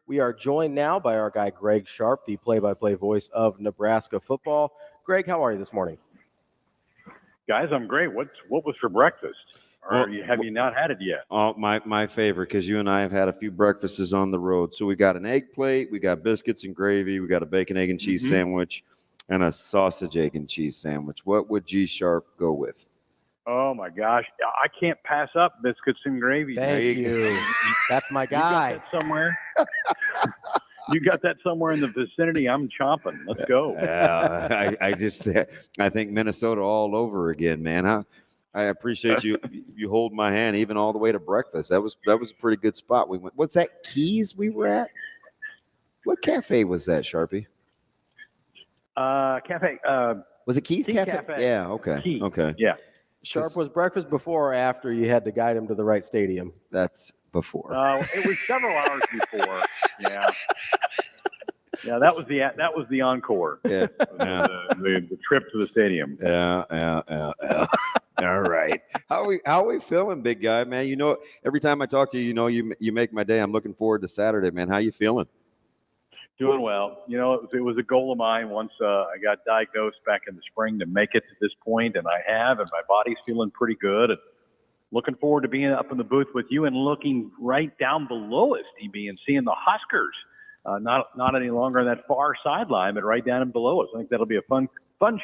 We are joined now by our guy, Greg Sharpe, the play-by-play voice of Nebraska football. Greg, how are you this morning? Guys, I'm great. What was for breakfast? Or have you not had it yet? Oh, my favorite, because you and I have had a few breakfasts on the road. So we got an egg plate, we got biscuits and gravy, we got a bacon, egg, and cheese sandwich, and a sausage, egg, and cheese sandwich. What would G Sharpe go with? Oh, my gosh. I can't pass up biscuits and gravy. Thank you. That's my guy. You got that somewhere? You got that somewhere in the vicinity? I'm chomping. Let's go. I think Minnesota all over again, man. I appreciate you holding my hand even all the way to breakfast. That was a pretty good spot. We went. What's that? Keys we were at? What cafe was that, Sharpie? Cafe. Was it Keys Cafe? Cafe? Yeah. Okay. Key. Okay. Yeah. Sharpe, was breakfast before or after you had to guide him to the right stadium? That's before. It was several hours before. Yeah. Yeah, that was the encore. Yeah. The trip to the stadium. Yeah. All right. How are we feeling, big guy, man? You know, every time I talk to you, you make my day. I'm looking forward to Saturday, man. How you feeling? Doing well. You know, it was a goal of mine once I got diagnosed back in the spring to make it to this point, and I have, and my body's feeling pretty good. And looking forward to being up in the booth with you and looking right down below us, DB, and seeing the Huskers. Not any longer on that far sideline, but right down and below us. I think that'll be a fun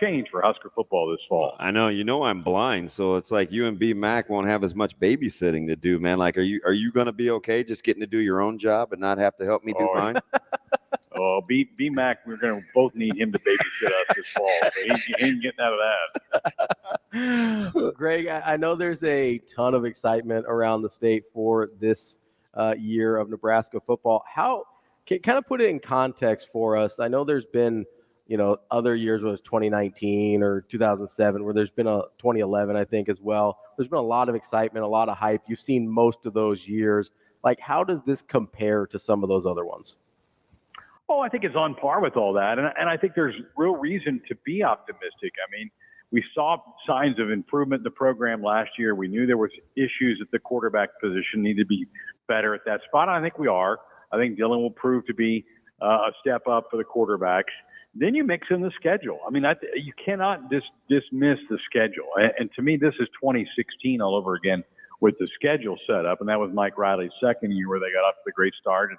change for Husker football this fall. I know. I'm blind, so it's like you and B Mac won't have as much babysitting to do, man. Like, are you going to be okay just getting to do your own job and not have to help me do mine? Oh, B Mac, we're going to both need him to babysit us this fall. So he ain't getting out of that. Greg, I know there's a ton of excitement around the state for this year of Nebraska football. How can kind of put it in context for us? I know there's been, other years, whether it's 2019 or 2007, where there's been a 2011, I think, as well. There's been a lot of excitement, a lot of hype. You've seen most of those years. Like, how does this compare to some of those other ones? Oh, I think it's on par with all that. And I think there's real reason to be optimistic. I mean, we saw signs of improvement in the program last year. We knew there was issues at the quarterback position, needed to be better at that spot. I think we are. I think Dylan will prove to be a step up for the quarterbacks. Then you mix in the schedule. I mean, you cannot dismiss the schedule. And to me, this is 2016 all over again with the schedule set up. And that was Mike Riley's second year where they got off to the great start and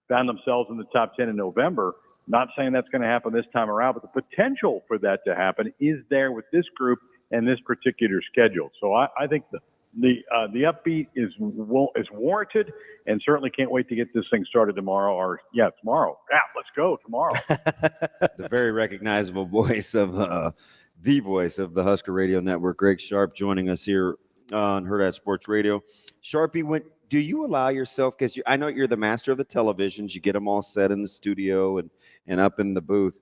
found themselves in the top 10 in November. Not saying that's going to happen this time around, but the potential for that to happen is there with this group and this particular schedule. So I think the upbeat is warranted, and certainly can't wait to get this thing started tomorrow. Tomorrow. Yeah, let's go tomorrow. The very recognizable voice of the Husker Radio Network, Greg Sharpe, joining us here on Hurrdat Sports Radio. Sharpie, do you allow yourself, because I know you're the master of the televisions, you get them all set in the studio and up in the booth.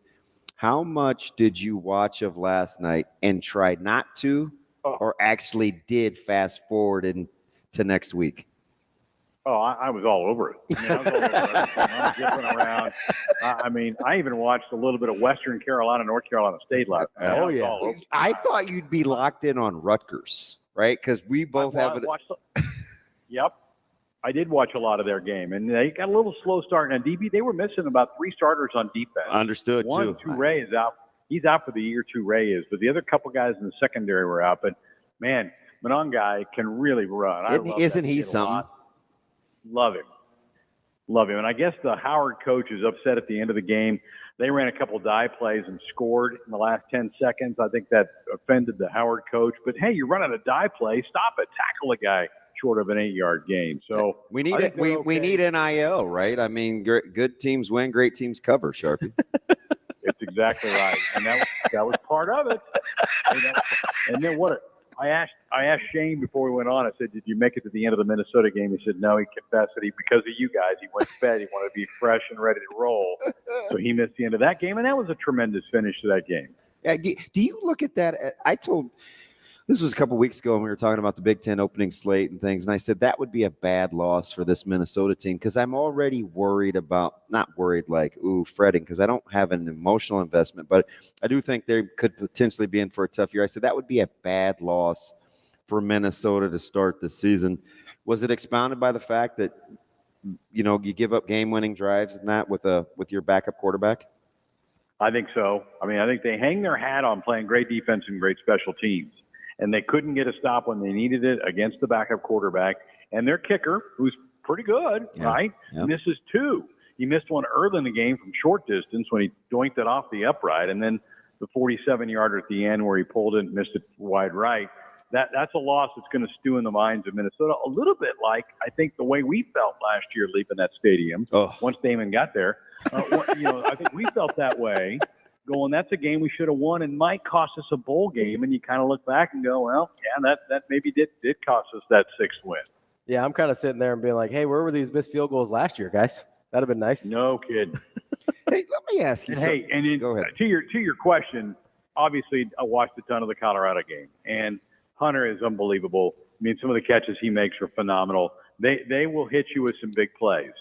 How much did you watch of last night and try not to, or actually did fast forward into next week? Oh, I was all over it. I was all over it. I was zipping around. I even watched a little bit of Western Carolina, North Carolina State last night. Oh, yeah. I thought you'd be locked in on Rutgers, right? Because we both have it. Yep. I did watch a lot of their game, and they got a little slow start. And DB, they were missing about 3 starters on defense. Understood, One, Ray is out. He's out for the year. Ray is. But the other couple guys in the secondary were out. But, man, Monongai can really run. Isn't he something? Love him. And I guess the Howard coach is upset at the end of the game. They ran a couple dive plays and scored in the last 10 seconds. I think that offended the Howard coach. But, hey, you're running a dive play. Stop it. Tackle a guy short of an 8-yard gain. So we need it. We need NIL, right? I mean, good teams win, great teams cover, Sharpie. It's exactly right, and that was part of it. And then I asked Shane before we went on. I said, "Did you make it to the end of the Minnesota game?" He said, "No." He confessed that because of you guys, he went to bed. He wanted to be fresh and ready to roll, so he missed the end of that game, and that was a tremendous finish to that game. Yeah, do you look at that? This was a couple weeks ago when we were talking about the Big Ten opening slate and things, and I said that would be a bad loss for this Minnesota team because I'm already worried about, not worried like, fretting, because I don't have an emotional investment, but I do think they could potentially be in for a tough year. I said that would be a bad loss for Minnesota to start the season. Was it expounded by the fact that you give up game-winning drives and that with your backup quarterback? I think so. I mean, I think they hang their hat on playing great defense and great special teams, and they couldn't get a stop when they needed it against the backup quarterback and their kicker, who's pretty good, right? Yeah. Misses two. He missed one early in the game from short distance when he doinked it off the upright, and then the 47-yarder at the end where he pulled it and missed it wide right. That's a loss that's going to stew in the minds of Minnesota, a little bit like I think the way we felt last year leaving that stadium once Damon got there. I think we felt that way, going, that's a game we should have won and might cost us a bowl game. And you kind of look back and go, well, yeah, that maybe did cost us that sixth win. Yeah, I'm kind of sitting there and being like, hey, where were these missed field goals last year, guys? That'd have been nice. No kidding. Hey, let me ask you something. Hey, and go ahead. To your question, obviously I watched a ton of the Colorado game, and Hunter is unbelievable. I mean, some of the catches he makes are phenomenal. They will hit you with some big plays.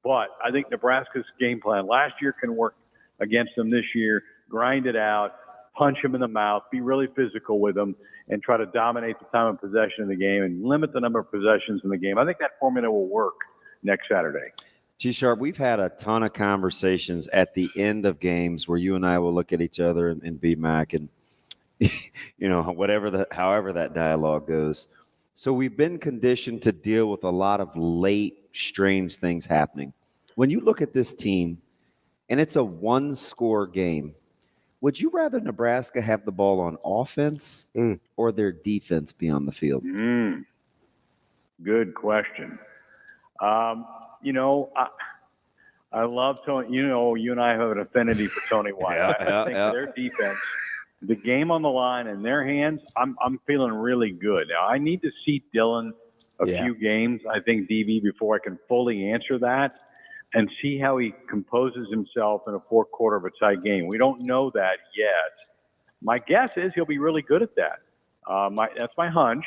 But I think Nebraska's game plan last year can work against them this year. Grind it out, punch them in the mouth, be really physical with them, and try to dominate the time of possession in the game and limit the number of possessions in the game. I think that formula will work next Saturday. Sharpe, we've had a ton of conversations at the end of games where you and I will look at each other and be Mac and however that dialogue goes. So we've been conditioned to deal with a lot of late, strange things happening. When you look at this team and it's a one-score game, would you rather Nebraska have the ball on offense or their defense be on the field? Good question. I love Tony. You and I have an affinity for Tony White. I think their defense, the game on the line in their hands, I'm feeling really good. Now, I need to see Dylan a few games, I think, DB, before I can fully answer that and see how he composes himself in a fourth quarter of a tight game. We don't know that yet. My guess is he'll be really good at that. That's my hunch,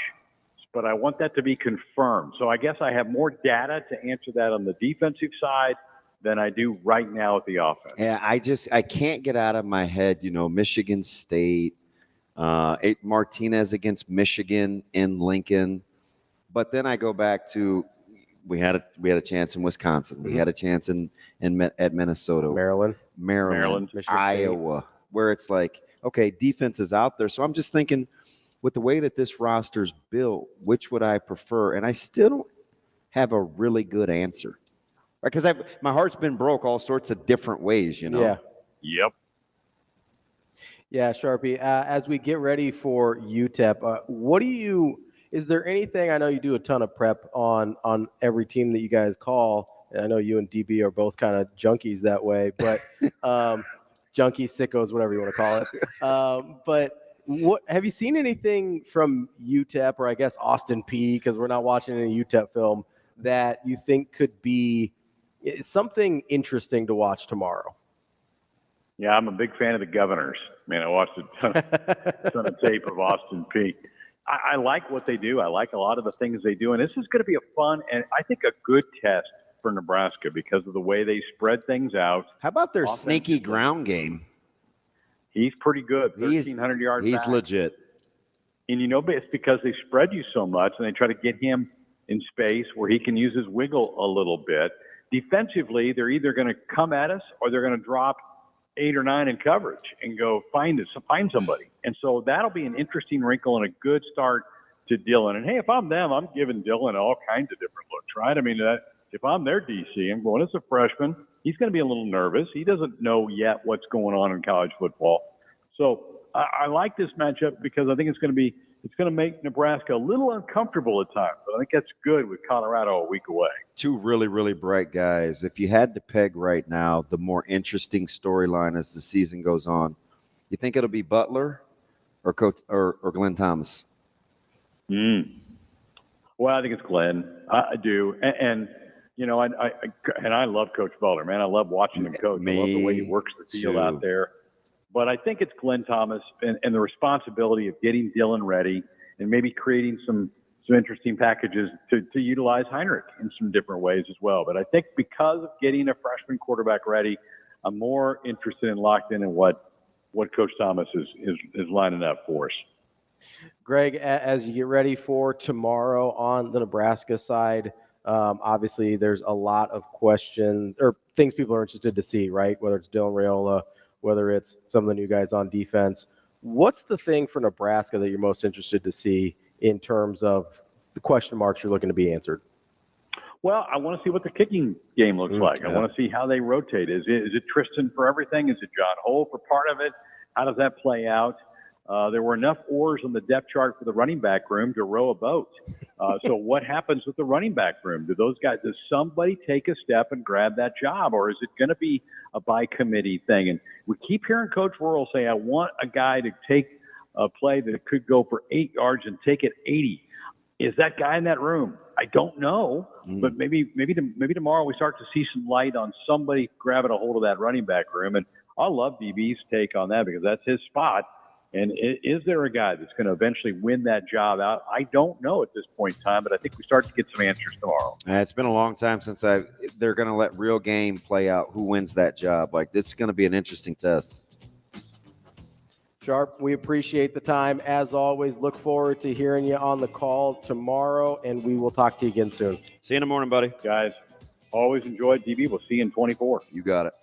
but I want that to be confirmed. So I guess I have more data to answer that on the defensive side than I do right now at the offense. Yeah, I can't get out of my head, Michigan State, Martinez against Michigan in Lincoln. But then I go back to we had a chance in Wisconsin. We had a chance at Minnesota. Maryland, Iowa, where it's like, okay, defense is out there. So I'm just thinking, with the way that this roster's built, which would I prefer? And I still don't have a really good answer. Because my heart's been broke all sorts of different ways, Yeah. Yep. Yeah, Sharpe, as we get ready for UTEP, is there anything, I know you do a ton of prep on every team that you guys call. I know you and DB are both kind of junkies that way, but junkies, sickos, whatever you want to call it. But what have you seen anything from UTEP, or I guess Austin Peay, because we're not watching any UTEP film, that you think could be something interesting to watch tomorrow? Yeah, I'm a big fan of the Governors. Man, I watched a ton of tape of Austin Peay. I like what they do. I like a lot of the things they do. And this is going to be a fun and I think a good test for Nebraska because of the way they spread things out. How about their sneaky ground game? He's pretty good. 1,300 yards He's back. legit. And it's because they spread you so much and they try to get him in space where he can use his wiggle a little bit. Defensively, they're either going to come at us or they're going to drop 8 or 9 in coverage and go find somebody. And so that'll be an interesting wrinkle and a good start to Dylan. And, hey, if I'm them, I'm giving Dylan all kinds of different looks, right? I mean, if I'm their DC, I'm going, as a freshman, he's going to be a little nervous. He doesn't know yet what's going on in college football. So I like this matchup because I think it's going to make Nebraska a little uncomfortable at times. But I think that's good with Colorado a week away. Two really, really bright guys. If you had to peg right now the more interesting storyline as the season goes on, you think it'll be Butler or Glenn Thomas? Well, I think it's Glenn. I do. And I love Coach Butler, man. I love watching him coach. I love the way he works the field out there. But I think it's Glenn Thomas and the responsibility of getting Dylan ready and maybe creating some interesting packages to utilize Heinrich in some different ways as well. But I think because of getting a freshman quarterback ready, I'm more interested and locked in what Coach Thomas is lining up for us. Greg, as you get ready for tomorrow on the Nebraska side, Obviously, there's a lot of questions or things people are interested to see, right? Whether it's Dylan Raiola, whether it's some of the new guys on defense. What's the thing for Nebraska that you're most interested to see in terms of the question marks you're looking to be answered? Well, I want to see what the kicking game looks like. I want to see how they rotate. Is it Tristan for everything? Is it John Hole for part of it? How does that play out? There were enough oars on the depth chart for the running back room to row a boat. So what happens with the running back room? Does somebody take a step and grab that job, or is it going to be a by committee thing? And we keep hearing Coach Worrell say, I want a guy to take a play that could go for 8 yards and take it 80. Is that guy in that room? I don't know, but maybe tomorrow we start to see some light on somebody grabbing a hold of that running back room. And I love DB's take on that because that's his spot. And is there a guy that's going to eventually win that job out? I don't know at this point in time, but I think we start to get some answers tomorrow. It's been a long time since they're going to let real game play out who wins that job. Like, this is going to be an interesting test. Sharpe, we appreciate the time. As always, look forward to hearing you on the call tomorrow, and we will talk to you again soon. See you in the morning, buddy. Guys, always enjoyed DB. We'll see you in 24. You got it.